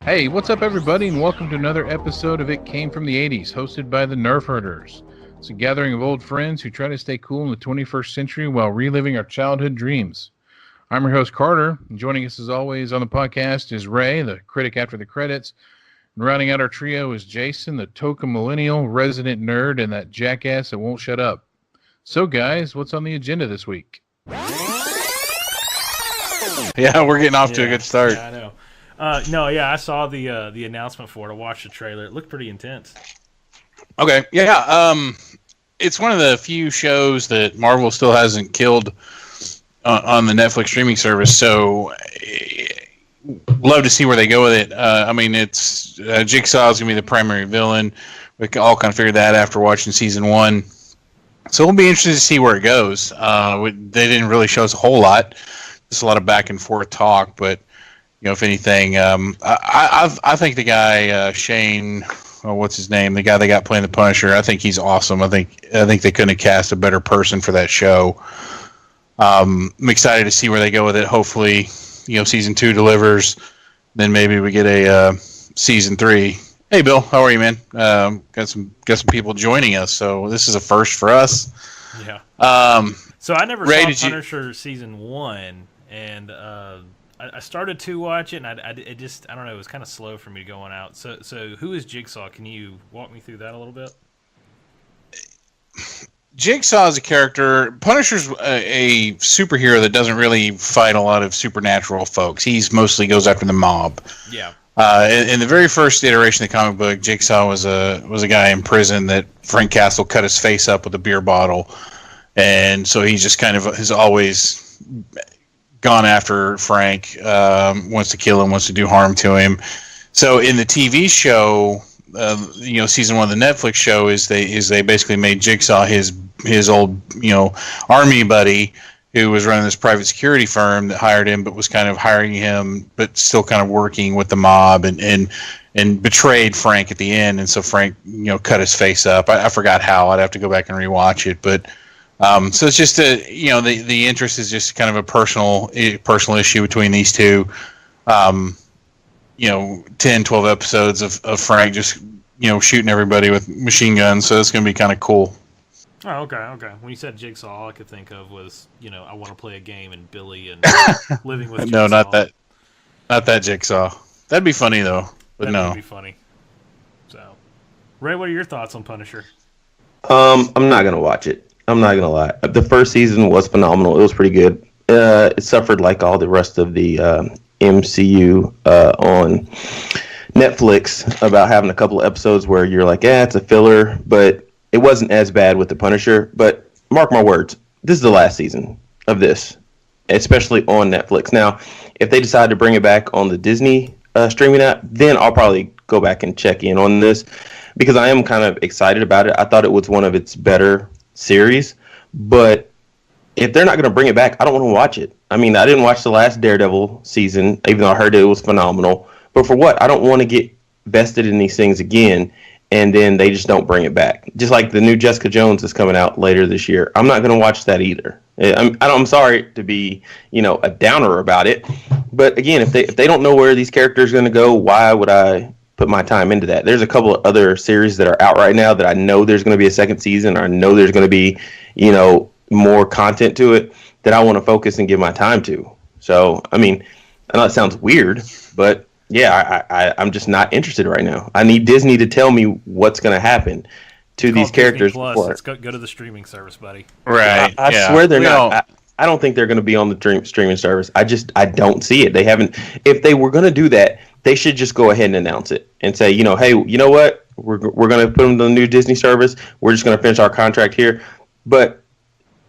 Hey, what's up, everybody, and welcome to another episode of It Came from the 80s, hosted by the Nerf Herders. It's a gathering of old friends who try to stay cool in the 21st century while reliving our childhood dreams. I'm your host, Carter, and joining us as always on the podcast is Ray, the critic after the credits. And rounding out our trio is Jason, the token millennial, resident nerd, and that jackass that won't shut up. So, guys, what's on the agenda this week? Yeah, we're getting off to a good start. Yeah, I know. I saw the announcement for it. I watched the trailer. It looked pretty intense. Okay, yeah. It's one of the few shows that Marvel still hasn't killed on the Netflix streaming service. So, love to see where they go with it. It's Jigsaw is gonna be the primary villain. We can all kind of figure that after watching season 1. So we'll be interested to see where it goes. They didn't really show us a whole lot. Just a lot of back and forth talk, but. If anything, I think the guy Shane, what's his name? The guy they got playing the Punisher. I think he's awesome. I think they couldn't have cast a better person for that show. I'm excited to see where they go with it. Hopefully, season 2 delivers. Then maybe we get a season 3. Hey, Bill, how are you, man? Got some people joining us, so this is a first for us. Yeah. So I never saw Punisher season 1, and I started to watch it, and I don't know, it was kind of slow for me to go on out. So who is Jigsaw? Can you walk me through that a little bit? Jigsaw is a character. Punisher's a superhero that doesn't really fight a lot of supernatural folks. He's mostly goes after the mob. Yeah. In the very first iteration of the comic book, Jigsaw was a guy in prison that Frank Castle cut his face up with a beer bottle, and so he just kind of has always gone after Frank, wants to kill him, wants to do harm to him. So in the TV show, season 1 of the Netflix show is they basically made Jigsaw his old army buddy who was running this private security firm that hired him, but was kind of hiring him, but still kind of working with the mob and betrayed Frank at the end. And so Frank cut his face up. I forgot how. I'd have to go back and rewatch it, but. So it's just the interest is just kind of a personal issue between these two. 10, 12 episodes of Frank just shooting everybody with machine guns. So it's going to be kind of cool. Oh, okay. When you said Jigsaw, all I could think of was I want to play a game and Billy and living with Jigsaw. No, not that Jigsaw. That'd be funny though. But that no, would be funny. So, Ray, what are your thoughts on Punisher? I'm not gonna watch it. I'm not gonna lie. The first season was phenomenal. It was pretty good. It suffered like all the rest of the MCU on Netflix about having a couple of episodes where you're like, it's a filler, but it wasn't as bad with the Punisher. But mark my words, this is the last season of this, especially on Netflix. Now, if they decide to bring it back on the Disney streaming app, then I'll probably go back and check in on this because I am kind of excited about it. I thought it was one of its better series, but if they're not going to bring it back, I don't want to watch it. I mean, I didn't watch the last Daredevil season, even though I heard it was phenomenal. But for what? I don't want to get vested in these things again, and then they just don't bring it back. Just like the new Jessica Jones is coming out later this year. I'm not going to watch that either. I'm sorry to be, a downer about it, but again, if they don't know where these characters are going to go, why would I put my time into that? There's a couple of other series that are out right now that I know there's going to be a second season, or I know there's going to be, more content to it that I want to focus and give my time to. So, I mean, I know it sounds weird, but yeah, I'm just not interested right now. I need Disney to tell me what's going to happen to these characters. Plus, let's go to the streaming service, buddy. Right. I swear they're not. I don't think they're going to be on the streaming service. I don't see it. They haven't. If they were going to do that, they should just go ahead and announce it and say, hey, you know what? We're going to put them on the new Disney service. We're just going to finish our contract here. But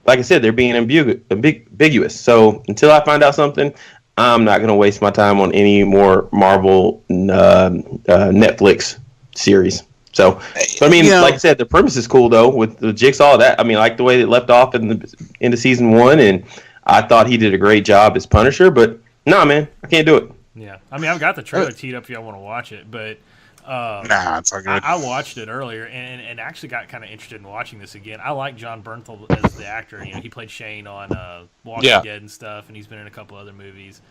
like I said, they're being ambiguous. So until I find out something, I'm not going to waste my time on any more Marvel Netflix series. So, but I mean, like I said, the premise is cool though with the Jigsaw. That I mean, like the way it left off into season 1, and I thought he did a great job as Punisher. But nah, man, I can't do it. Yeah, I mean, I've got the trailer teed up if y'all want to watch it, but it's all good. I watched it earlier and actually got kind of interested in watching this again. I like John Bernthal as the actor. He played Shane on Walking Dead and stuff, and he's been in a couple other movies.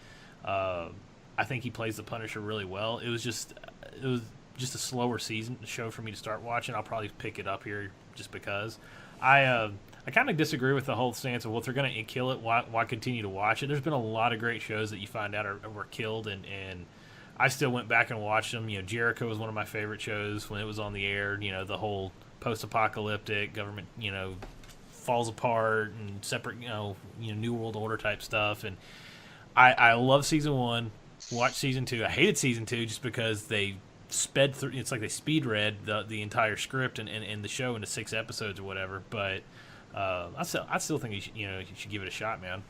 I think he plays the Punisher really well. It was just a slower season show for me to start watching. I'll probably pick it up here just because. I kind of disagree with the whole stance of, well, if they're going to kill it, why continue to watch it? There's been a lot of great shows that you find out were killed, and I still went back and watched them. Jericho was one of my favorite shows when it was on the air. The whole post-apocalyptic government, falls apart and separate, New World Order type stuff. And I love season 1. Watched season 2. I hated season 2 just because they sped through. It's like they speed read the entire script and the show into 6 episodes or whatever. But I still think you should give it a shot, man.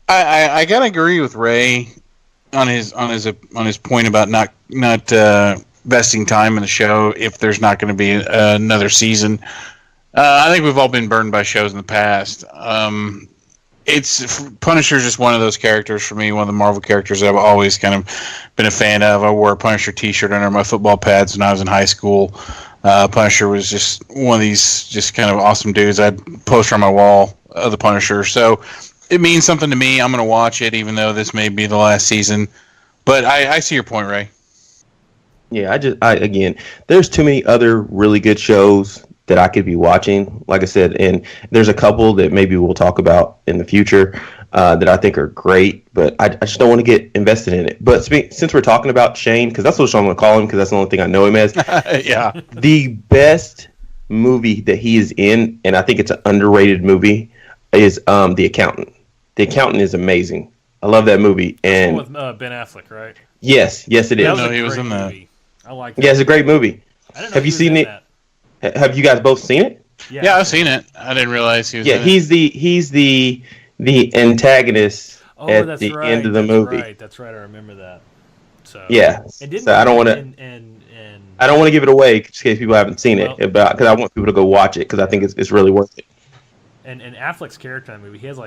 I gotta agree with Ray on his point about not vesting time in the show if there's not going to be another season. I think we've all been burned by shows in the past. Punisher's just one of those characters for me, one of the Marvel characters that I've always kind of been a fan of. I wore a Punisher t-shirt under my football pads when I was in high school. Punisher was just one of these just kind of awesome dudes. I had a poster on my wall of the Punisher. So it means something to me. I'm going to watch it, even though this may be the last season. But I see your point, Ray. Yeah, again, there's too many other really good shows that I could be watching, like I said, and there's a couple that maybe we'll talk about in the future that I think are great, but I just don't want to get invested in it. But since we're talking about Shane, because that's what I'm going to call him, because that's the only thing I know him as. Yeah. The best movie that he is in, and I think it's an underrated movie, is The Accountant. The Accountant is amazing. I love that movie. And with Ben Affleck, right? Yes, it is. No, he was in that. I like that. Yeah, it's a great movie. Have you seen it? Have you guys both seen it? Yeah, I've seen it. I didn't realize he was. Yeah, he's the antagonist at the end of the movie. That's right. I remember that. So yeah, so I don't want to. I don't want to give it away in case people haven't seen it, because I want people to go watch it because I think it's really worth it. And Affleck's character in the movie, he has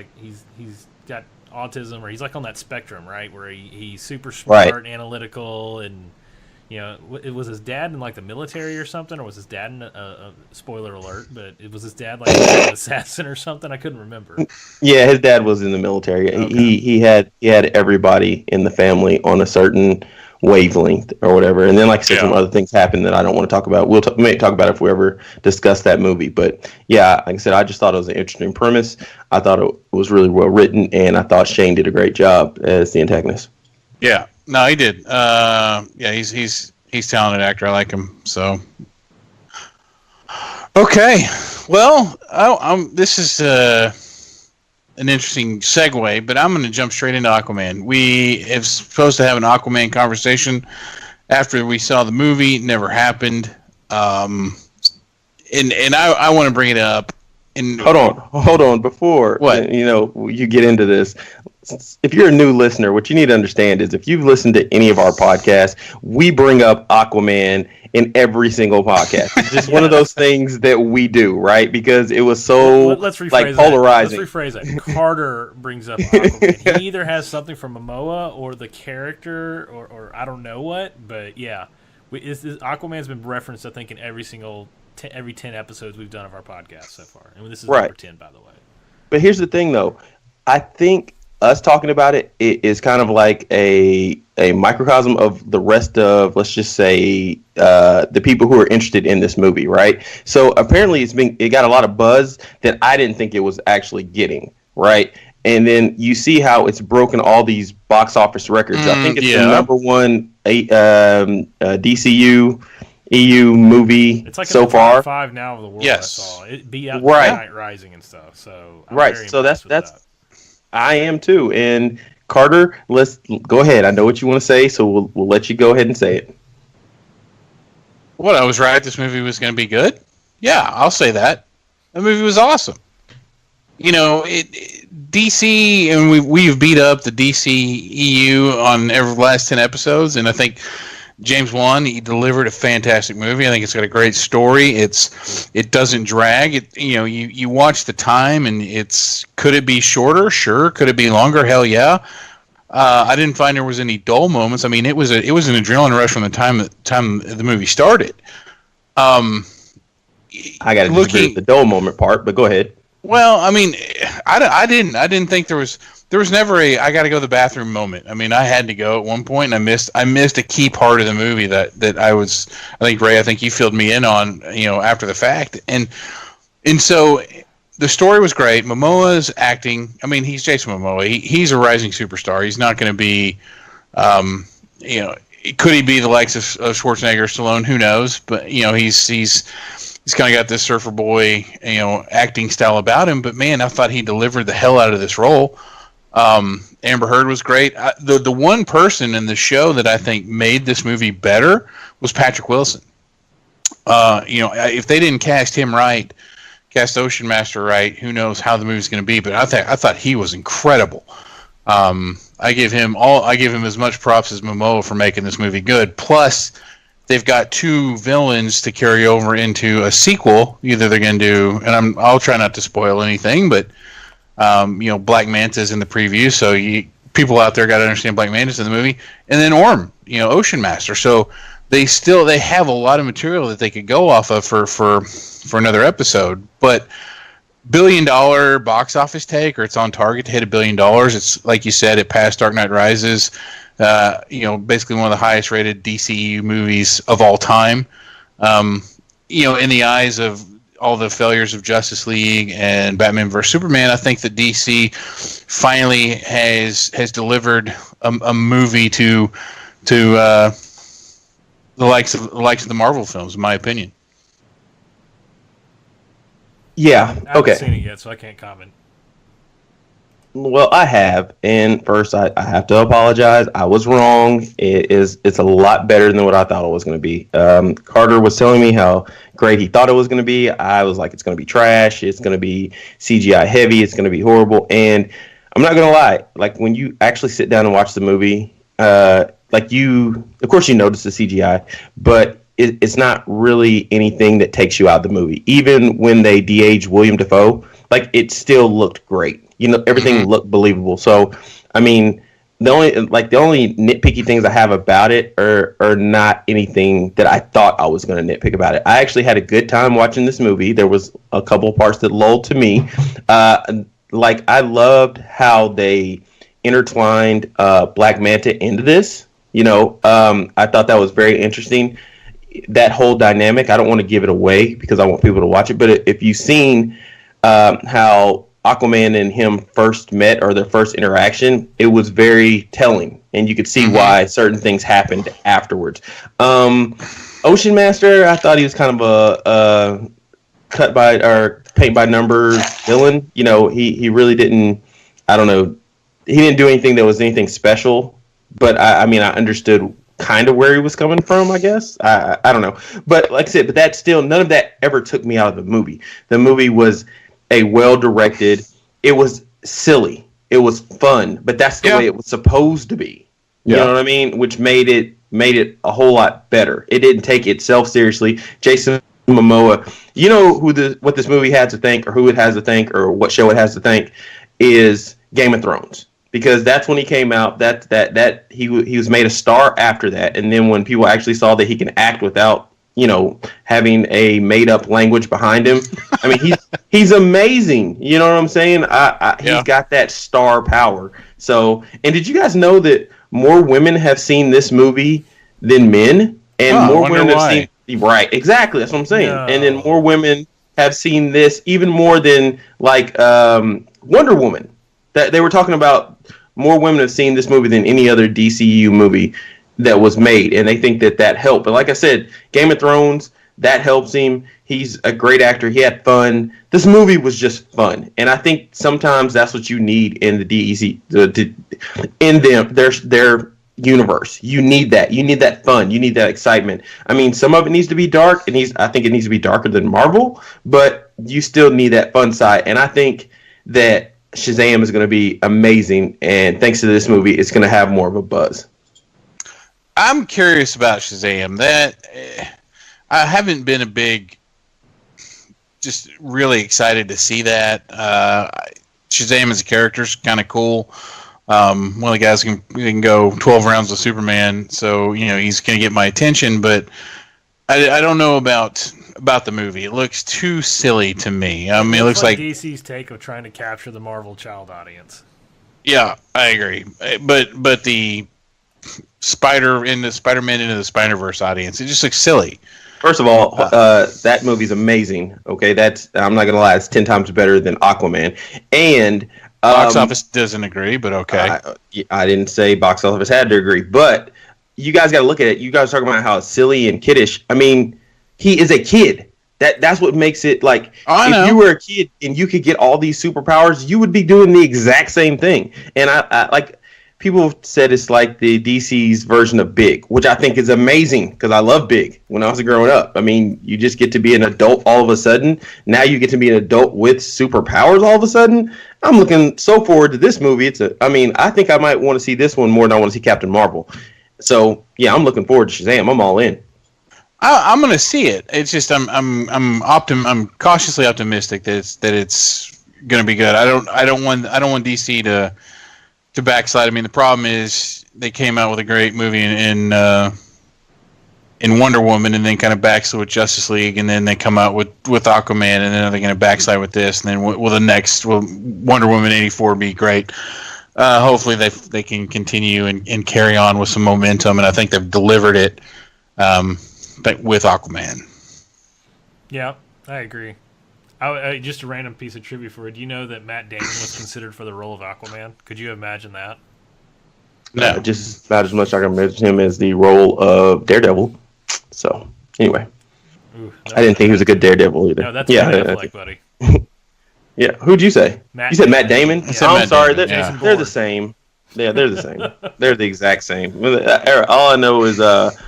he's got autism, or he's like on that spectrum, right, where he's super smart and analytical, and it was his dad in like the military or something, or was his dad in a spoiler alert, but it was his dad like an assassin or something. I couldn't remember. Yeah, his dad was in the military. Okay. He had everybody in the family on a certain wavelength or whatever, and then like I said, some other things happened that I don't want to talk about. We may talk about it if we ever discuss that movie, but yeah, like I said, I just thought it was an interesting premise. I thought it was really well written, and I thought Shane did a great job as the antagonist. Yeah, no, he did. He's a talented actor. I like him. So, okay, well, this is an interesting segue, but I'm going to jump straight into Aquaman. We are supposed to have an Aquaman conversation after we saw the movie. It never happened. And I want to bring it up. And hold on. Before you get into this, if you're a new listener, what you need to understand is if you've listened to any of our podcasts, we bring up Aquaman in every single podcast. It's just one of those things that we do, right? Because it was so polarizing. Let's rephrase that. Carter brings up Aquaman. He either has something from Momoa or the character or I don't know what, but yeah. Aquaman's been referenced, I think, in every 10 episodes we've done of our podcast so far. And this is number 10, by the way. But here's the thing, though. I think us talking about it is kind of like a microcosm of the rest of, let's just say, the people who are interested in this movie, right? So apparently it got a lot of buzz that I didn't think it was actually getting, right? And then you see how it's broken all these box office records. I think it's the number one DCU EU movie it's like so far. Top 5 now of the world. Yes. I saw it beat out Night Rising and stuff. So I'm very so that's that. I am too. And Carter, let's go ahead. I know what you want to say, so we'll let you go ahead and say it. What, I was right. This movie was going to be good. Yeah, I'll say that. The movie was awesome. DC, and we've beat up the DC EU on every last 10 episodes, and I think James Wan, he delivered a fantastic movie. I think it's got a great story. It doesn't drag. You watch the time, and could it be shorter? Sure. Could it be longer? Hell yeah. I didn't find there was any dull moments. I mean, it was an adrenaline rush from the time the movie started. I got to disagree with the dull moment part, but go ahead. Well, I mean, I didn't think there was there was never a I got to go to the bathroom moment. I mean, I had to go at one point, and I missed a key part of the movie that I think Ray, I think you filled me in on, after the fact, and so the story was great. Momoa's acting. I mean, he's Jason Momoa. He's a rising superstar. He's not going to be, could he be the likes of Schwarzenegger or Stallone? Who knows? But he's kind of got this surfer boy, acting style about him. But man, I thought he delivered the hell out of this role. Amber Heard was great. The one person in the show that I think made this movie better was Patrick Wilson. If they didn't cast him right, cast Ocean Master right, who knows how the movie's going to be? But I thought he was incredible. I give him as much props as Momoa for making this movie good. Plus, they've got two villains to carry over into a sequel. Either they're going to do, and I'll try not to spoil anything, but Black Manta's in the preview, so people out there got to understand Black Manta's in the movie, and then Orm, Ocean Master. So they have a lot of material that they could go off of for another episode. But $1 billion box office take, or it's on target to hit $1 billion. It's like you said, it passed Dark Knight Rises. Basically one of the highest rated DCU movies of all time. In the eyes of all the failures of Justice League and Batman vs Superman, I think that DC finally has delivered a movie to the likes of the Marvel films, in my opinion. Yeah. I Okay. haven't seen it yet, so I can't comment. Well, I have, and first I have to apologize. I was wrong. It's a lot better than what I thought it was going to be. Carter was telling me how great he thought it was going to be. I was like, it's going to be trash. It's going to be CGI heavy. It's going to be horrible. And I'm not going to lie. Like, when you actually sit down and watch the movie, of course you notice the CGI, but it's not really anything that takes you out of the movie. Even when they de-aged William Dafoe, like, it still looked great. Everything looked believable. So, I mean, the only nitpicky things I have about it are not anything that I thought I was going to nitpick about it. I actually had a good time watching this movie. There was a couple of parts that lulled to me. I loved how they intertwined Black Manta into this. I thought that was very interesting. That whole dynamic, I don't want to give it away because I want people to watch it. But if you've seen how Aquaman and him first met, or their first interaction, it was very telling, and you could see why certain things happened afterwards. Ocean Master, I thought he was kind of a cut by or paint by numbers villain. He really didn't. I don't know. He didn't do anything that was anything special, but I understood kind of where he was coming from, I guess. I don't know. But like I said, that still, none of that ever took me out of the movie. The movie was a well-directed, it was silly, it was fun, but that's the way it was supposed to be. You know what I mean? Which made it a whole lot better. It didn't take itself seriously. Jason Momoa, what this movie had to thank, or who it has to thank, or what show it has to thank, is Game of Thrones. Because that's when he came out. That he was made a star after that. And then when people actually saw that he can act without, having a made up language behind him, I mean, he's amazing. You know what I'm saying? He's got that star power. So, and did you guys know that more women have seen this movie than men, and more women have seen? Right, exactly. That's what I'm saying. No. And then more women have seen this even more than Wonder Woman. That they were talking about. More women have seen this movie than any other DCU movie that was made, and they think that helped. But like I said, Game of Thrones, that helps him. He's a great actor. He had fun. This movie was just fun, and I think sometimes that's what you need in the DEC, in their universe. You need that. You need that fun. You need that excitement. I mean, some of it needs to be dark, and I think it needs to be darker than Marvel, but you still need that fun side. And I think that Shazam is going to be amazing, and thanks to this movie, it's going to have more of a buzz. I'm curious about Shazam. That I haven't been just really excited to see that. Shazam as a character is kind of cool. One of the guys can go 12 rounds with Superman, so he's going to get my attention. But I don't know about the movie. It looks too silly to me. I mean, it looks like DC's take of trying to capture the Marvel child audience. Yeah, I agree. But the Spider-Man into the Spider-Verse audience, it just looks silly. First of all, that movie's amazing. Okay, I'm not gonna lie, it's 10 times better than Aquaman. And box office doesn't agree, but okay. I didn't say box office had to agree, but you guys got to look at it. You guys are talking about how it's silly and kiddish. I mean, he is a kid. That's what makes it like. If you were a kid and you could get all these superpowers, you would be doing the exact same thing. And I like people have said it's like the DC's version of Big, which I think is amazing because I love Big when I was growing up. I mean, you just get to be an adult all of a sudden. Now you get to be an adult with superpowers all of a sudden. I'm looking so forward to this movie. I think I might want to see this one more than I want to see Captain Marvel. So yeah, I'm looking forward to Shazam. I'm all in. I'm going to see it. It's just I'm cautiously optimistic that it's going to be good. I don't want DC to backslide. I mean, the problem is they came out with a great movie in Wonder Woman, and then kind of backslide with Justice League, and then they come out with Aquaman, and then they're going to backslide with this, and then will Wonder Woman 84 be great? Hopefully they can continue and carry on with some momentum, and I think they've delivered it. With Aquaman. Yeah, I agree. Just a random piece of trivia for you. Do you know that Matt Damon was considered for the role of Aquaman? Could you imagine that? No, just about as much I can imagine him as the role of Daredevil. So, anyway. I didn't think he was a good Daredevil either. No, that's Ben Affleck, buddy. Yeah, who'd you say? You said Matt Damon? Yeah. I'm sorry, they're the same. Yeah, they're the same. They're the exact same. All I know is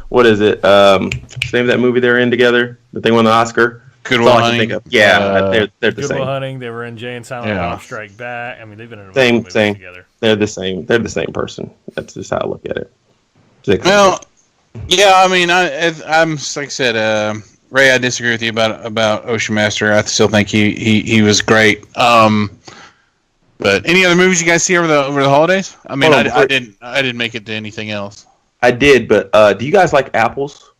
what is it? What's the name of that movie they're in together that they won the Oscar? Good Will Hunting. Yeah, they're the same. Good Will Hunting. They were in Jay and Silent Bob Strike Back. I mean, they've been in a same together. They're the same. They're the same person. That's just how I look at it. Well, yeah. I mean, I'm like I said, Ray. I disagree with you about Ocean Master. I still think he was great. But any other movies you guys see over the holidays? I mean, I didn't make it to anything else. I did, but do you guys like apples?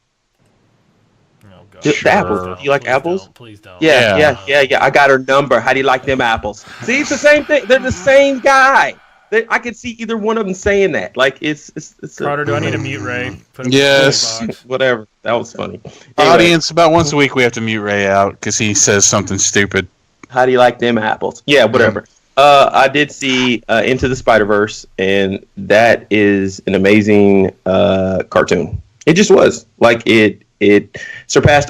Oh God. Just Sure. apples. Do you like apples? Please don't. Yeah. I got her number. How do you like them apples? See, it's the same thing. They're the same guy. I could see either one of them saying that. Like it's Carter, do I need to mute Ray? Put him yes. Whatever. That was funny. Anyway. Audience, about once a week we have to mute Ray out because he says something stupid. How do you like them apples? Yeah, whatever. I did see Into the Spider-Verse, and that is an amazing cartoon. It just was. Like, it surpassed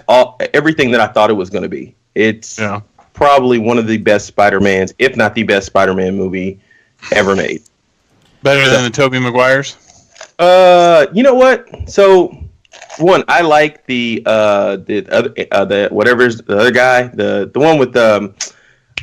everything that I thought it was going to be. It's probably one of the best Spider-Mans, if not the best Spider-Man movie ever made. Better than the Tobey Maguires? You know what? So, one, I like the other guy, the one with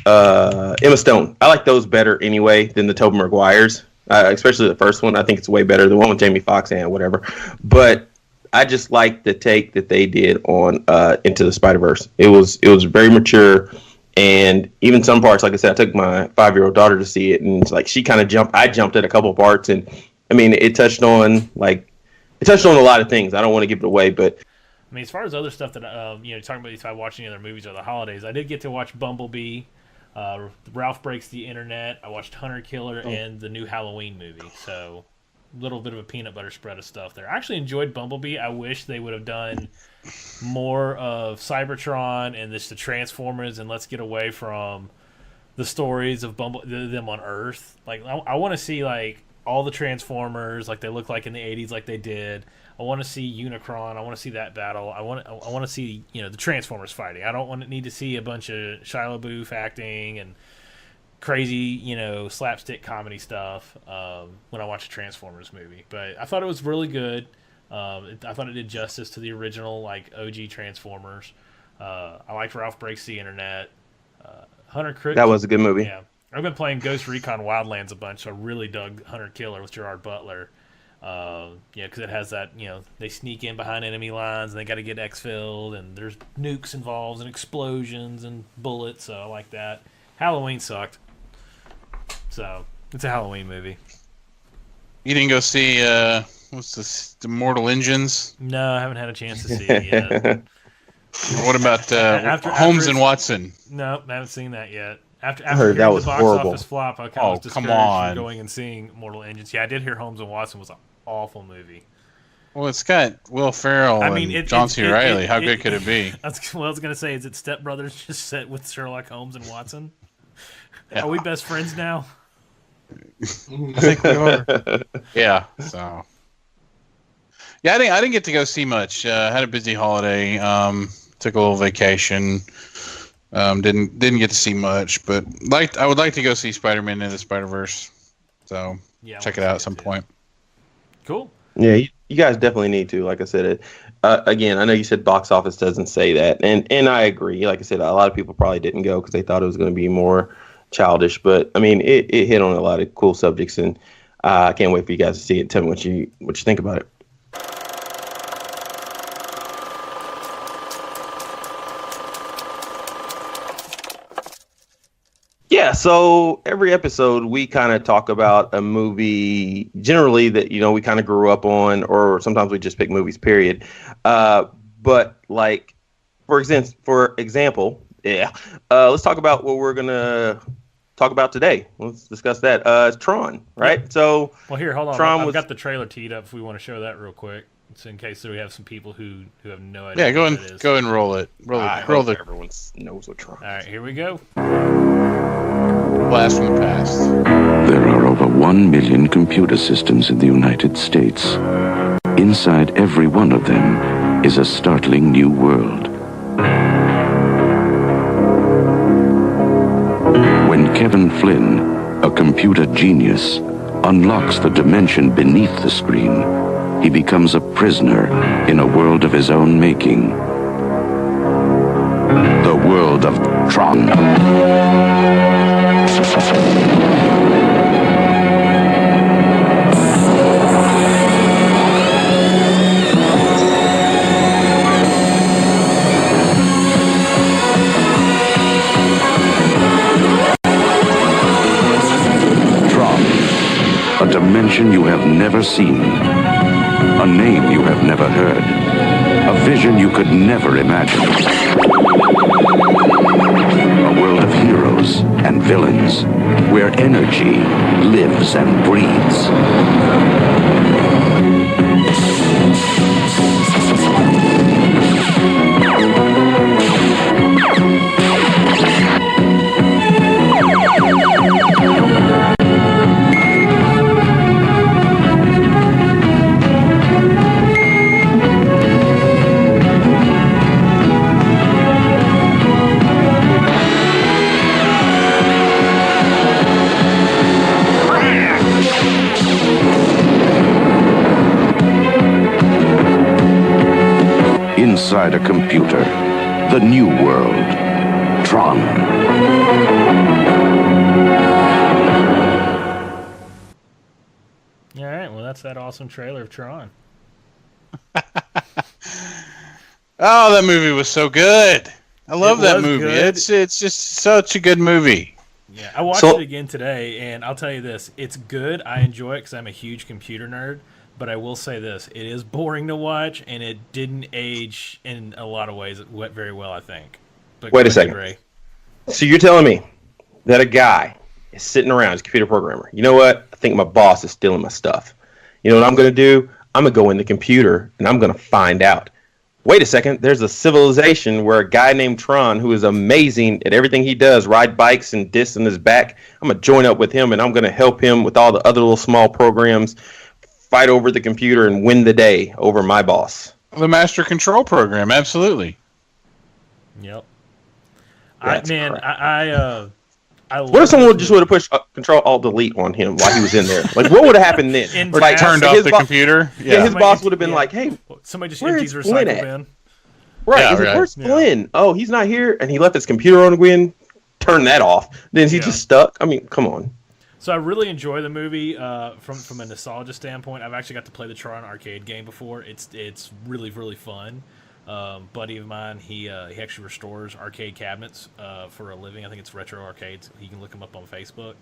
Emma Stone. I like those better anyway than the Tobey Maguires, especially the first one. I think it's way better. The one with Jamie Foxx and whatever. But I just like the take that they did on Into the Spider-Verse. It was very mature, and even some parts, like I said, I took my 5-year-old daughter to see it, and it's like she kind of jumped. I jumped at a couple parts, and I mean, it touched on a lot of things. I don't want to give it away, but. I mean, as far as other stuff that talking about if I watch any other movies or the holidays, I did get to watch Bumblebee. Ralph Breaks the Internet. I watched Hunter Killer and the new Halloween movie. So, a little bit of a peanut butter spread of stuff there. I actually enjoyed Bumblebee. I wish they would have done more of Cybertron and the Transformers, and let's get away from the stories of them on Earth. Like, I want to see like all the Transformers like they look like in the 80s, like they did. I want to see Unicron. I want to see that battle. I want to see the Transformers fighting. I don't need to see a bunch of Shia LaBeouf acting and crazy slapstick comedy stuff when I watch a Transformers movie. But I thought it was really good. I thought it did justice to the original like OG Transformers. I liked Ralph Breaks the Internet. Hunter Killer. That was a good movie. Yeah, I've been playing Ghost Recon Wildlands a bunch, so I really dug Hunter Killer with Gerard Butler. Because it has that, they sneak in behind enemy lines and they got to get exfilled and there's nukes involved and explosions and bullets, so I like that. Halloween sucked. So, it's a Halloween movie. You didn't go see, what's this, the Mortal Engines? No, I haven't had a chance to see it yet. What about Holmes and Watson? No, I haven't seen that yet. After heard that hearing was the box horrible. office flop, I kind of was come discouraged on. from going and seeing Mortal Engines. Yeah, I did hear Holmes and Watson was an awful movie. Well, it's got Will Ferrell and John C. Reilly. How good could it be? I was going to say, is it Step Brothers just set with Sherlock Holmes and Watson? Yeah. Are we best friends now? I think we are. Yeah. So. Yeah, I didn't get to go see much. Had a busy holiday. Took a little vacation. Didn't get to see much, but I would like to go see Spider-Man Into the Spider-Verse. So check it out at some point. Cool. Yeah, you guys definitely need to. Like I said, again, I know you said box office doesn't say that, and I agree. Like I said, a lot of people probably didn't go because they thought it was going to be more childish. But I mean, it hit on a lot of cool subjects, and I can't wait for you guys to see it. Tell me what you think about it. Yeah, so every episode we kind of talk about a movie generally that, we kind of grew up on, or sometimes we just pick movies, period. But like, for example, let's talk about what we're going to talk about today. Let's discuss that. It's Tron, right? Yeah. So, well, here, hold on. Tron I've got the trailer teed up if we want to show that real quick. So in case we have some people who have no idea. Yeah, go and roll it. Roll the. Everyone knows what Tron is. All right, here we go. Blast from the past. There are over 1 million computer systems in the United States. Inside every one of them is a startling new world. When Kevin Flynn, a computer genius, unlocks the dimension beneath the screen, he becomes a prisoner in a world of his own making. The world of Tron. Tron, a dimension you have never seen, a name you have never heard, a vision you could never imagine. A world of heroes and villains, where energy lives and breathes. Inside a computer, the new world, Tron. All right, well, that's that awesome trailer of Tron. Oh, that movie was so good. I love that movie. Good. It's just such a good movie. Yeah, I watched it again today, and I'll tell you this. It's good. I enjoy it because I'm a huge computer nerd. But I will say this. It is boring to watch, and it didn't age in a lot of ways very well, I think. But wait a second. Ray. So you're telling me that a guy is sitting around, he's a computer programmer. You know what? I think my boss is stealing my stuff. You know what I'm going to do? I'm going to go in the computer, and I'm going to find out. Wait a second. There's a civilization where a guy named Tron, who is amazing at everything he does, ride bikes and discs in his back, I'm going to join up with him, and I'm going to help him with all the other little small programs, fight over the computer and win the day over my boss. The Master Control Program, absolutely. Yep. What if someone just would have pushed Control Alt Delete on him while he was in there? Like, what would have happened then? Or like turned off the computer? Yeah, his boss would have been like, "Hey, somebody just empties recycle bin." Right? Yeah, like, where's Flynn? Oh, he's not here, and he left his computer on again. Turn that off. Then he just stuck. I mean, come on. So I really enjoy the movie from a nostalgia standpoint. I've actually got to play the Tron arcade game before. It's really, really fun. Buddy of mine, he actually restores arcade cabinets for a living. I think it's Retro Arcades. You can look him up on Facebook.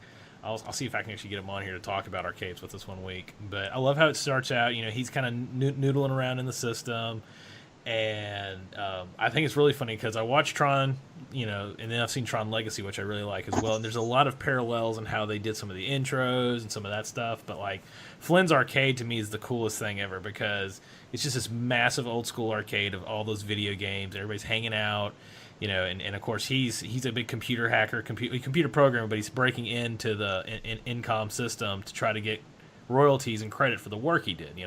I'll see if I can actually get him on here to talk about arcades with us one week. But I love how it starts out. You know, he's kind of noodling around in the system. And I think it's really funny because I watched Tron, and then I've seen Tron Legacy, which I really like as well. And there's a lot of parallels in how they did some of the intros and some of that stuff. But like Flynn's Arcade to me is the coolest thing ever because it's just this massive old school arcade of all those video games. Everybody's hanging out, and of course he's a big computer hacker, computer programmer, but he's breaking into the Incom system to try to get royalties and credit for the work he did.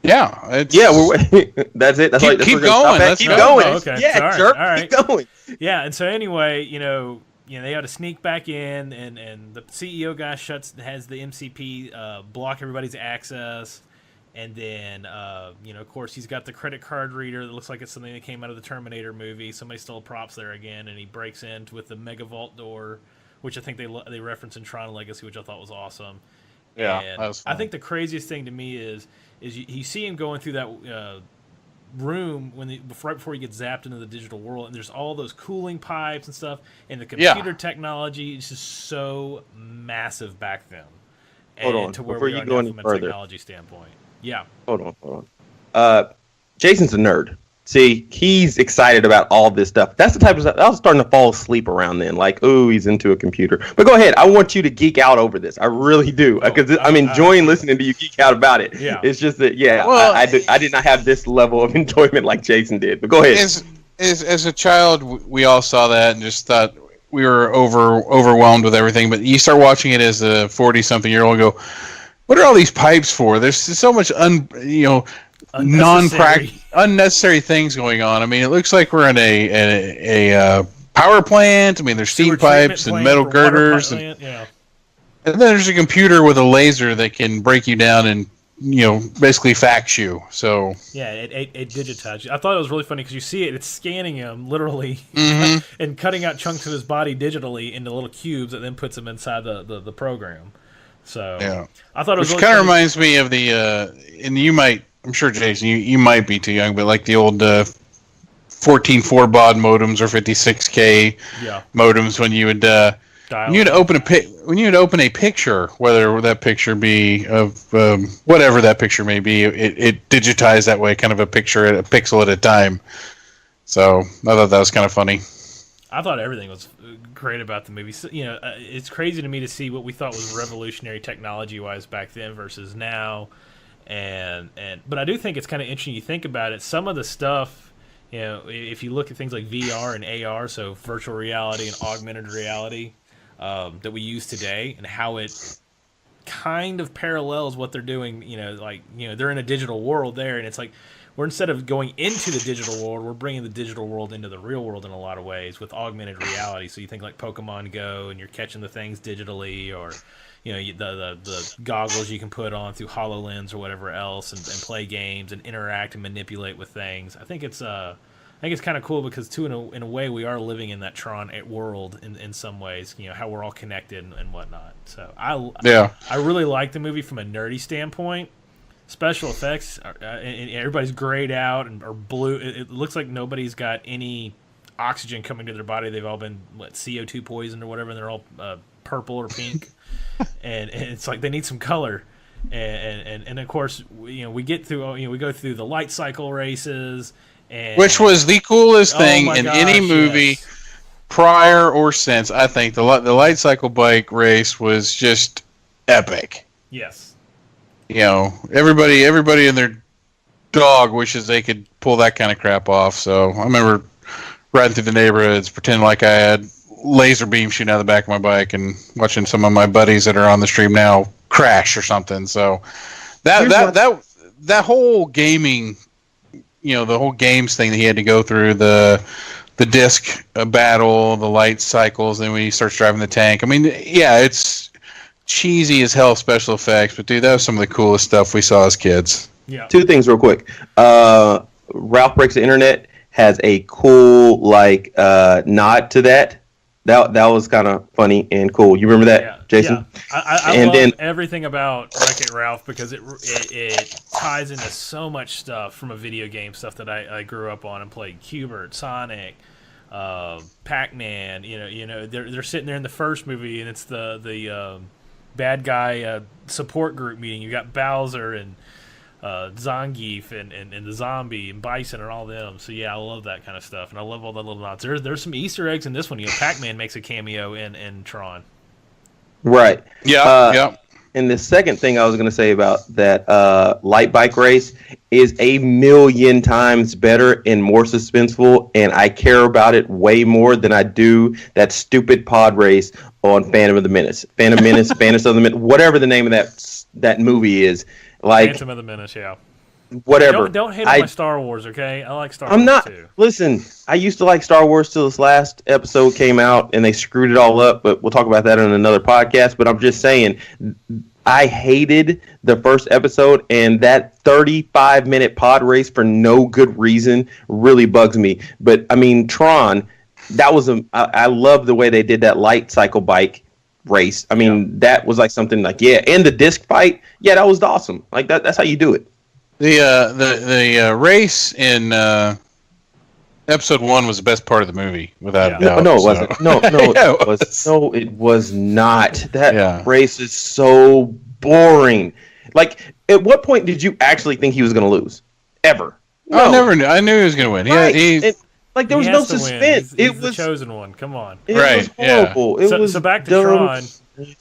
Yeah, that's it. That's keep going. Keep going. Oh, okay. Yeah, Sorry. jerk. All right. Keep going. Yeah, and so anyway, they had to sneak back in, and the CEO guy has the MCP block everybody's access, and then of course he's got the credit card reader that looks like it's something that came out of the Terminator movie. Somebody stole props there again, and he breaks in with the mega vault door, which I think they reference in Tron Legacy, which I thought was awesome. Yeah, and that was fun. I think the craziest thing to me is you see him going through that room right before he gets zapped into the digital world, and there's all those cooling pipes and stuff, and the computer technology is just so massive back then. Hold on, to where before we you are go now any from a further. technology standpoint. Yeah. Hold on. Jason's a nerd. See, he's excited about all this stuff. That's the type of stuff I was starting to fall asleep around then. Like, ooh, he's into a computer. But go ahead. I want you to geek out over this. I really do. Because I'm enjoying listening to you geek out about it. Yeah. It's just that, well, I did not have this level of enjoyment like Jason did. But go ahead. As a child, we all saw that and just thought we were overwhelmed with everything. But you start watching it as a 40-something-year-old and go, what are all these pipes for? There's so much unnecessary things going on. I mean, it looks like we're in a power plant. I mean, there's steam pipes and metal girders, and then there's a computer with a laser that can break you down and basically fax you. So yeah, it digitized you. I thought it was really funny because you see it's scanning him literally and cutting out chunks of his body digitally into little cubes that then puts him inside the program. So yeah, I thought it was which really kind of reminds me of the and you might. I'm sure, Jason, you might be too young, but like the old 14.4 baud modems or 56K modems when you would open a picture, whether that picture be of whatever that picture may be, it digitized that way, kind of a pixel at a time. So I thought that was kind of funny. I thought everything was great about the movie. So, it's crazy to me to see what we thought was revolutionary technology-wise back then versus now. But I do think it's kind of interesting. You think about it. Some of the stuff, if you look at things like VR and AR, so virtual reality and augmented reality, that we use today, and how it kind of parallels what they're doing. They're in a digital world there, and it's like we're instead of going into the digital world, we're bringing the digital world into the real world in a lot of ways with augmented reality. So you think like Pokemon Go, and you're catching the things digitally, or the goggles you can put on through HoloLens or whatever else, and play games and interact and manipulate with things. I think it's kind of cool because too, in a way, we are living in that Tron world in some ways. How we're all connected and whatnot. So I really like the movie from a nerdy standpoint. Special effects and everybody's grayed out or blue. It looks like nobody's got any oxygen coming to their body. They've all been CO2 poisoned or whatever, and they're all purple or pink. and it's like they need some color, and of course we get through we go through the light cycle races, which was the coolest thing in any movie prior or since. I think the light cycle bike race was just epic. Yes, everybody and their dog wishes they could pull that kind of crap off. So I remember riding through the neighborhoods, pretending like I had laser beam shooting out of the back of my bike and watching some of my buddies that are on the stream now crash or something. So that whole gaming, the whole games thing that he had to go through, the disc battle, the light cycles, then when he starts driving the tank. I mean, yeah, it's cheesy as hell special effects, but dude, that was some of the coolest stuff we saw as kids. Yeah. Two things real quick. Ralph Breaks the Internet has a cool nod to that. That was kind of funny and cool. You remember that, Jason? Yeah. I love everything about Wreck-It Ralph because it ties into so much stuff from a video game stuff that I grew up on and played. Q*bert, Sonic, Pac-Man. They're sitting there in the first movie and it's the bad guy support group meeting. You got Bowser and Zangief and the zombie and Bison and all them. So yeah, I love that kind of stuff, and I love all the little nods. There's some Easter eggs in this one. Pac-Man makes a cameo in Tron. Right. Yeah. And the second thing I was going to say about that light bike race is 1,000,000 times better and more suspenseful, and I care about it way more than I do that stupid pod race on Phantom of the Menace, Phantom of the Menace, whatever the name of that movie is. Like Phantom of the Menace, yeah. Whatever. Don't hate on my Star Wars, okay? I like Star Wars I'm not. too. Listen, I used to like Star Wars till this last episode came out, and they screwed it all up. But we'll talk about that in another podcast. But I'm just saying, I hated the first episode, and that 35-minute pod race for no good reason really bugs me. But I mean, Tron, that was I love the way they did that light cycle bike race. I mean, that was like something like and the disc fight, that was awesome. Like that's how you do it. The race in episode 1 was the best part of the movie, without a doubt. No, it wasn't. No, it was not. That race is so boring. Like, at what point did you actually think he was going to lose? Ever? No. I never knew. I knew he was going to win. Right. Like, there was no suspense. He's the chosen one. Come on. It was horrible. Yeah. So back to Tron.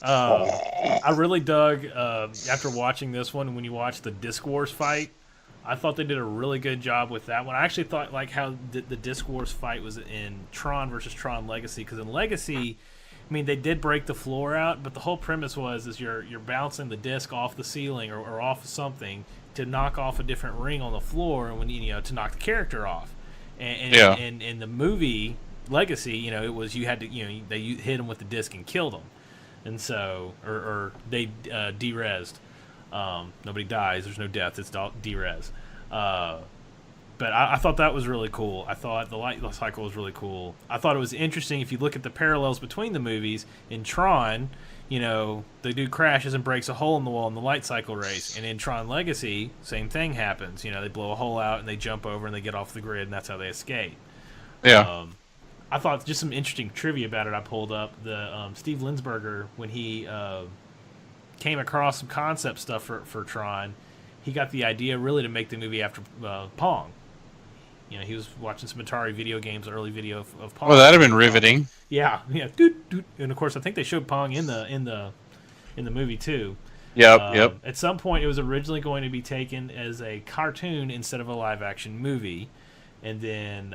I really dug after watching this one. When you watch the Disc Wars fight, I thought they did a really good job with that one. I actually thought like how the Disc Wars fight was in Tron versus Tron Legacy, because in Legacy, I mean, they did break the floor out, but the whole premise is you're bouncing the disc off the ceiling or off of something to knock off a different ring on the floor, and when to knock the character off. And in the movie Legacy, it was you had to they hit him with the disc and killed him. And so, or they de-resed. Nobody dies. There's no death. It's de-res. But I thought that was really cool. I thought the light cycle was really cool. I thought it was interesting if you look at the parallels between the movies. In Tron, the dude crashes and breaks a hole in the wall in the light cycle race. And in Tron Legacy, same thing happens. They blow a hole out and they jump over and they get off the grid, and that's how they escape. Yeah. I thought just some interesting trivia about it. I pulled up the Steve Linsberger, when he came across some concept stuff for Tron, he got the idea really to make the movie after Pong. He was watching some Atari video games, early video of Pong. Well, that'd have been riveting. Yeah. Doot, doot. And of course, I think they showed Pong in the movie too. Yep. At some point, it was originally going to be taken as a cartoon instead of a live action movie, and then.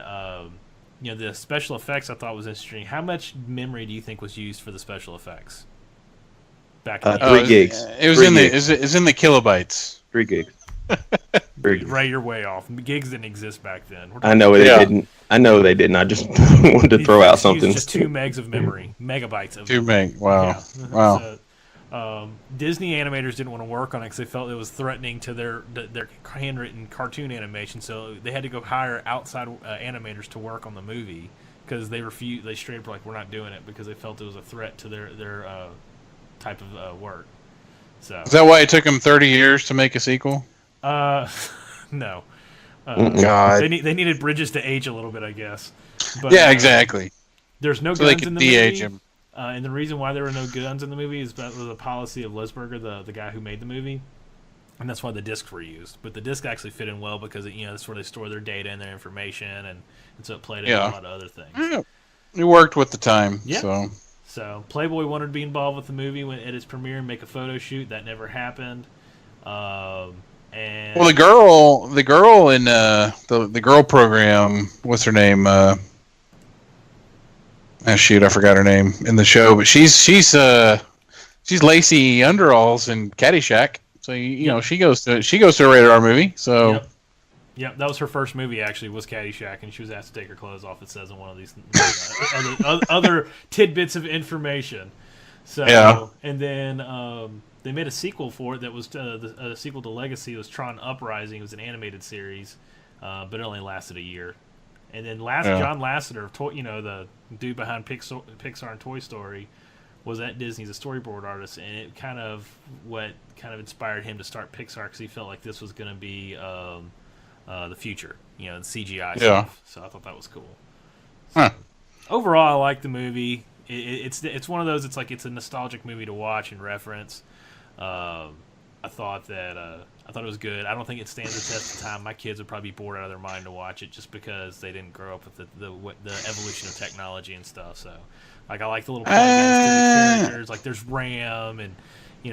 The special effects I thought was interesting. How much memory do you think was used for the special effects? Back in 3 gigs. It was in the kilobytes. 3 gigs. Ray, you're way off. Gigs didn't exist back then. I know they didn't. I just wanted to throw out something. Just 2 megs of memory, megabytes of 2 meg. Wow. Yeah. Wow. So, Disney animators didn't want to work on it because they felt it was threatening to their handwritten cartoon animation. So they had to go hire outside animators to work on the movie, because they refused. They straight up were like, we're not doing it, because they felt it was a threat to their type of work. So is that why it took them 30 years to make a sequel? No. God. They needed Bridges to age a little bit, I guess. But, yeah, exactly. There's no so guns they could in the de-age movie. him. And the reason why there were no guns in the movie is that was a policy of Lisberger, the guy who made the movie, and that's why the discs were used. But the disc actually fit in well because that's where they store their data and their information, and so it played in a lot of other things. Yeah. It worked with the time. Yeah. So Playboy wanted to be involved with the movie at its premiere and make a photo shoot. That never happened. And the girl in the girl program, what's her name? Shoot, I forgot her name in the show, but she's Lacey Underalls in Caddyshack. So she goes to a rated R movie. So Yep, that was her first movie actually, was Caddyshack, and she was asked to take her clothes off. It says in one of these other tidbits of information. So and then they made a sequel for it that was a sequel to Legacy. It was Tron Uprising. It was an animated series, but it only lasted a year. And then John Lasseter, the dude behind Pixar and Toy Story, was at Disney as a storyboard artist, and it kind of inspired him to start Pixar, because he felt like this was going to be the future, the CGI stuff. So I thought that was cool. So, overall, I like the movie. It's one of those. It's like it's a nostalgic movie to watch and reference. I I thought it was good. I don't think it stands the test of time. My kids would probably be bored out of their mind to watch it just because they didn't grow up with the evolution of technology and stuff. So, like, I like the little plugins to the characters. Like, there's RAM and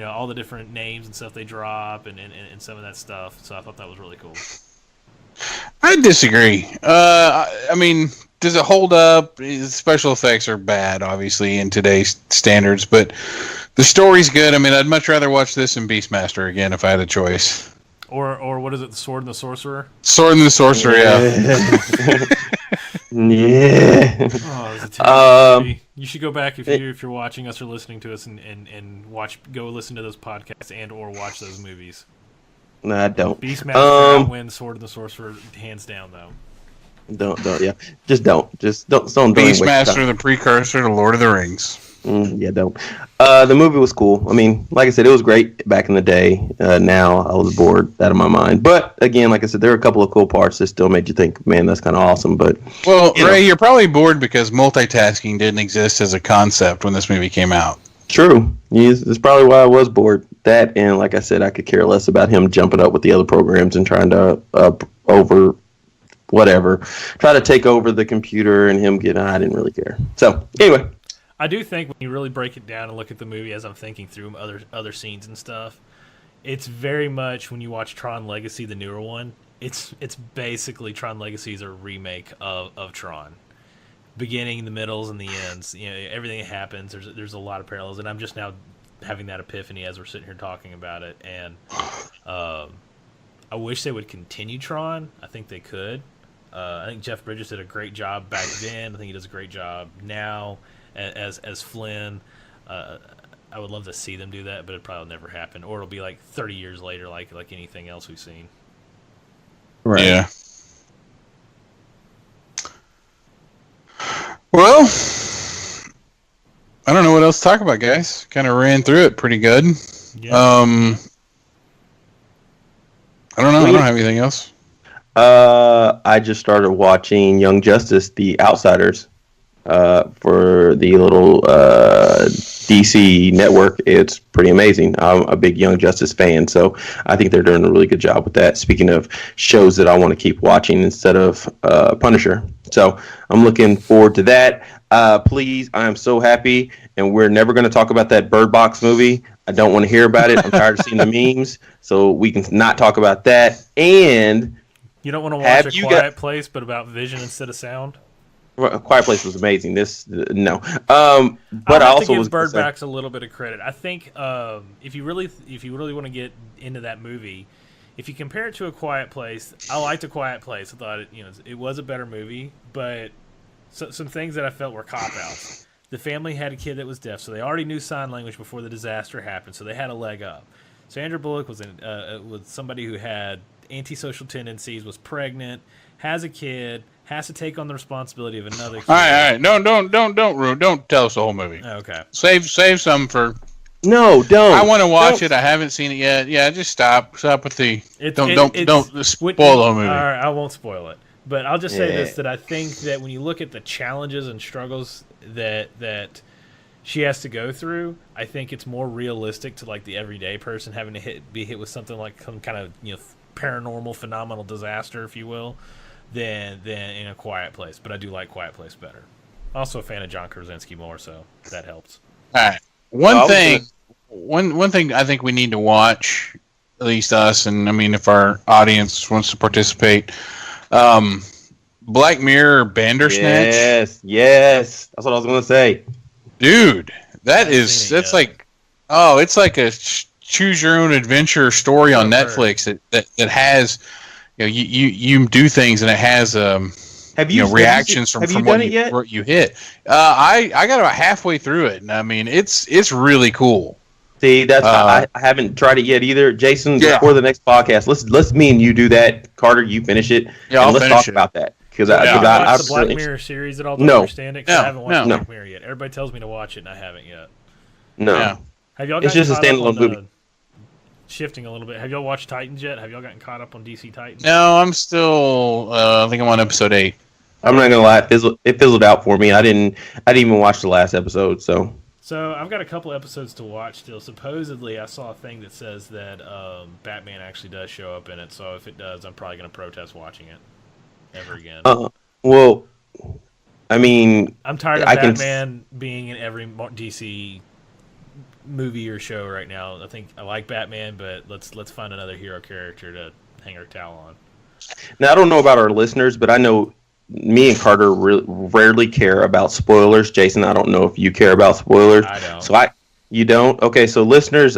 all the different names and stuff they drop and some of that stuff. So I thought that was really cool. I disagree. I mean, does it hold up? Special effects are bad, obviously, in today's standards, but the story's good. I mean, I'd much rather watch this than Beastmaster again if I had a choice. Or what is it, The Sword and the Sorcerer? Sword and the Sorcerer, yeah. Yeah. Oh, it was a terrible movie. You should go back if you're watching us or listening to us and go listen to those podcasts and or watch those movies. No, I don't. Beastmaster wins Sword and the Sorcerer hands down, though. Don't. Just don't. Beastmaster, the precursor to Lord of the Rings. Yeah, don't. The movie was cool. I mean, like I said, it was great back in the day. Now I was bored out of my mind. But again, like I said, there are a couple of cool parts that still made you think, man, that's kind of awesome. But Ray, you're probably bored because multitasking didn't exist as a concept when this movie came out. True. Yes, that's probably why I was bored. That, and like I said, I could care less about him jumping up with the other programs and trying to try to take over the computer and him I didn't really care. So anyway, I do think when you really break it down and look at the movie as I'm thinking through other scenes and stuff, it's very much when you watch Tron Legacy, the newer one. It's basically Tron Legacy is a remake of Tron. Beginning, the middles, and the ends. Everything that happens. There's a lot of parallels, and I'm just now having that epiphany as we're sitting here talking about it. And I wish they would continue Tron. I think they could. I think Jeff Bridges did a great job back then. I think he does a great job now as Flynn. I would love to see them do that, but it probably will never happen. Or it'll be like 30 years later, like anything else we've seen. Right. Yeah. Well, I don't know what else to talk about, guys. Kind of ran through it pretty good. Yeah. I don't know. I don't have anything else. I just started watching Young Justice, The Outsiders, for the little DC network. It's pretty amazing. I'm a big Young Justice fan, so I think they're doing a really good job with that. Speaking of shows that I want to keep watching instead of Punisher. So I'm looking forward to that. Please, I am so happy, and we're never going to talk about that Bird Box movie. I don't want to hear about it. I'm tired of seeing the memes, so we can not talk about that. And you don't want to watch A Quiet Place, but about vision instead of sound? A Quiet Place was amazing. No. But I also give Bird Box a little bit of credit. I think if you really want to get into that movie, if you compare it to A Quiet Place, I liked A Quiet Place. I thought it was a better movie, but some things that I felt were cop-outs. The family had a kid that was deaf, so they already knew sign language before the disaster happened, so they had a leg up. Sandra Bullock was somebody who had antisocial tendencies, was pregnant, has a kid, has to take on the responsibility of another kid. All right. Don't tell us the whole movie. Okay. Save some for. No, don't. I want to watch it. I haven't seen it yet. Yeah, just stop with the. Don't spoil the whole movie. All right, I won't spoil it. But I'll just say this: that I think that when you look at the challenges and struggles that she has to go through, I think it's more realistic to like the everyday person having to be hit with something like some kind of paranormal phenomenal disaster, if you will, than in A Quiet Place. But I do like Quiet Place better. Also a fan of John Krasinski more, so that helps. All right. One thing I think we need to watch, at least us, and I mean if our audience wants to participate, Black Mirror Bandersnatch. Yes. That's what I was going to say. Dude, it's like a choose your own adventure story on Netflix that has you do things and it has reactions from what you hit. I got about halfway through it, and I mean it's really cool. See, that's I haven't tried it yet either. Jason, before the next podcast, let's me and you do that. Carter, you finish it. Yeah, and let's talk about that. Because I watched the Black Mirror series at all. No, understand it. I haven't watched Black Mirror yet. Everybody tells me to watch it, and I haven't yet. No, yeah. Have y'all? It's just a standalone movie. Shifting a little bit. Have y'all watched Titans yet? Have y'all gotten caught up on DC Titans? No, I'm still. I think I'm on episode 8. I'm not gonna lie, it fizzled out for me. I didn't even watch the last episode. So So I've got a couple episodes to watch still. Supposedly, I saw a thing that says that Batman actually does show up in it. So if it does, I'm probably going to protest watching it ever again. Well, I mean, I'm tired of Batman being in every DC movie or show right now. I think I like Batman, but let's find another hero character to hang our towel on. Now, I don't know about our listeners, but I know me and Carter rarely care about spoilers. Jason, I don't know if you care about spoilers. I don't. So you don't? Okay, so listeners,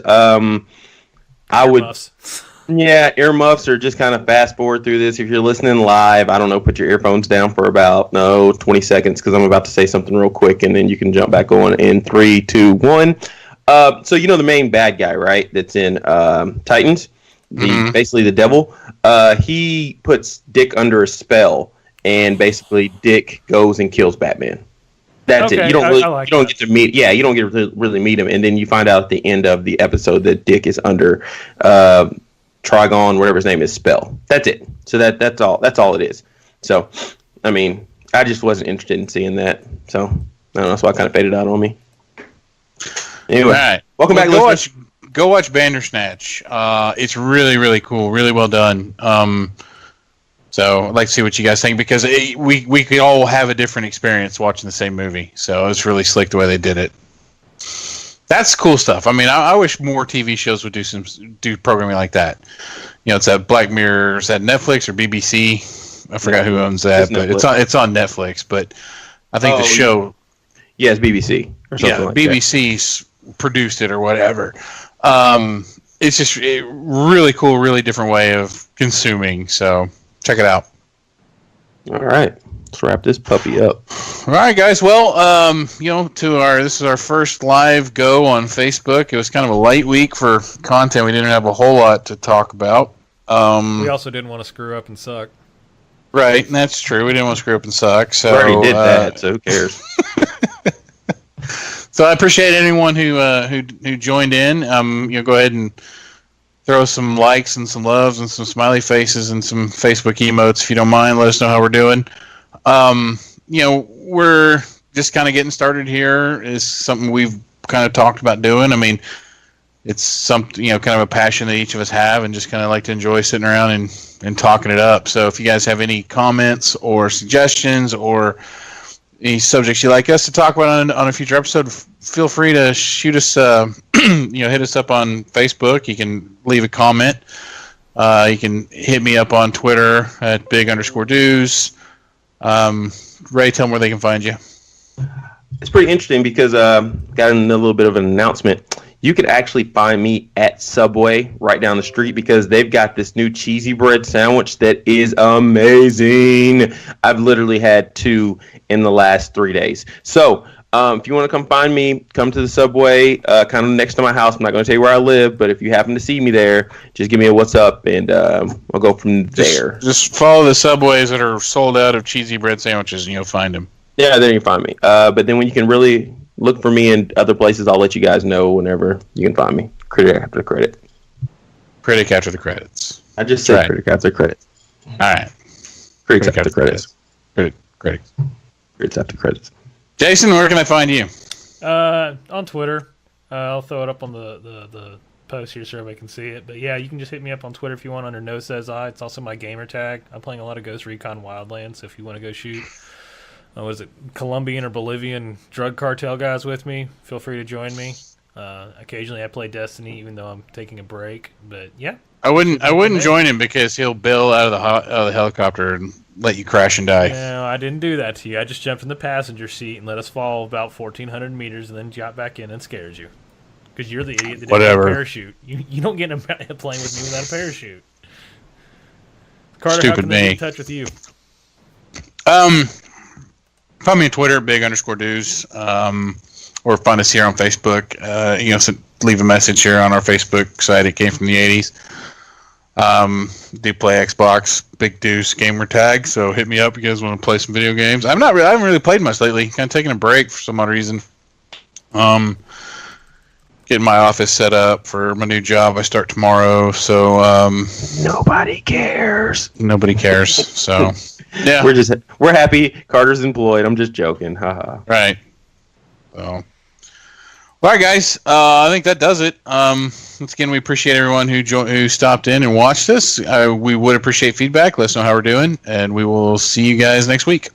earmuffs or just kind of fast forward through this. If you're listening live, I don't know, put your earphones down for about 20 seconds because I'm about to say something real quick, and then you can jump back on in 3, 2, 1. So you know the main bad guy, right? That's in Titans, basically the devil. He puts Dick under a spell, and basically Dick goes and kills Batman. That's it. You don't get to meet. Yeah, you don't get to really meet him, and then you find out at the end of the episode that Dick is under Trigon, whatever his name is, spell. That's it. So that's all. That's all it is. So, I mean, I just wasn't interested in seeing that. So I don't know. So I kind of faded out on me. Anyway, right. Welcome back. Go watch Bandersnatch. It's really, really cool. Really well done. So I'd like to see what you guys think because we could all have a different experience watching the same movie. So it was really slick the way they did it. That's cool stuff. I mean, I wish more TV shows would do programming like that. You know, it's that Black Mirror. Is that Netflix or BBC? I forgot who owns that, but it's on Netflix. But I think the show. Yeah, it's BBC or something like BBC's produced it or whatever. It's just really cool, really different way of consuming. So check it out. All right, let's wrap this puppy up. All right, guys. Well, this is our first live go on Facebook. It was kind of a light week for content. We didn't have a whole lot to talk about. We also didn't want to screw up and suck. Right, that's true. We didn't want to screw up and suck. So we already did that. So who cares? So I appreciate anyone who joined in. Go ahead and throw some likes and some loves and some smiley faces and some Facebook emotes if you don't mind. Let us know how we're doing. We're just kind of getting started here. It's something we've kind of talked about doing. I mean, it's something, kind of a passion that each of us have and just kind of like to enjoy sitting around and talking it up. So if you guys have any comments or suggestions or any subjects you'd like us to talk about on a future episode, feel free to shoot us, hit us up on Facebook. You can leave a comment. You can hit me up on Twitter at big_dues. Ray, tell them where they can find you. It's pretty interesting because got a little bit of an announcement. You could actually find me at Subway right down the street because they've got this new cheesy bread sandwich that is amazing. I've literally had 2 in the last 3 days. So if you want to come find me, come to the Subway kind of next to my house. I'm not going to tell you where I live, but if you happen to see me there, just give me a what's up, and I'll go from there. Just follow the Subways that are sold out of cheesy bread sandwiches, and you'll find them. Yeah, there you can find me. But then when you can really look for me in other places, I'll let you guys know whenever you can find me. Critic after the credit. Critic after the credits. I just said critic after credits. All right. Critics after credits. Critics. Critics after credits. Jason, where can I find you? On Twitter. I'll throw it up on the post here so everybody can see it. But yeah, you can just hit me up on Twitter if you want under No Says I. It's also my gamer tag. I'm playing a lot of Ghost Recon Wildlands, so if you want to go shoot Colombian or Bolivian drug cartel guys with me, feel free to join me. Occasionally I play Destiny even though I'm taking a break. But yeah. I wouldn't join him because he'll bail out of the helicopter and let you crash and die. No, I didn't do that to you. I just jumped in the passenger seat and let us fall about 1,400 meters and then got back in and scared you. Because you're the idiot that didn't have a parachute. You don't get in a plane with me without a parachute. Carter, Stupid how can they get in touch with you? Find me on Twitter, big_dues, or find us here on Facebook. So leave a message here on our Facebook site. It came from the 80s. Do play Xbox, Big Deuce gamer tag. So hit me up if you guys want to play some video games. I haven't really played much lately. Kind of taking a break for some odd reason. Getting my office set up for my new job. I start tomorrow. So nobody cares. Nobody cares. So yeah, we're happy. Carter's employed. I'm just joking. Haha. Right. So. All right, guys. I think that does it. Once again, we appreciate everyone who stopped in and watched us. We would appreciate feedback. Let us know how we're doing, and we will see you guys next week.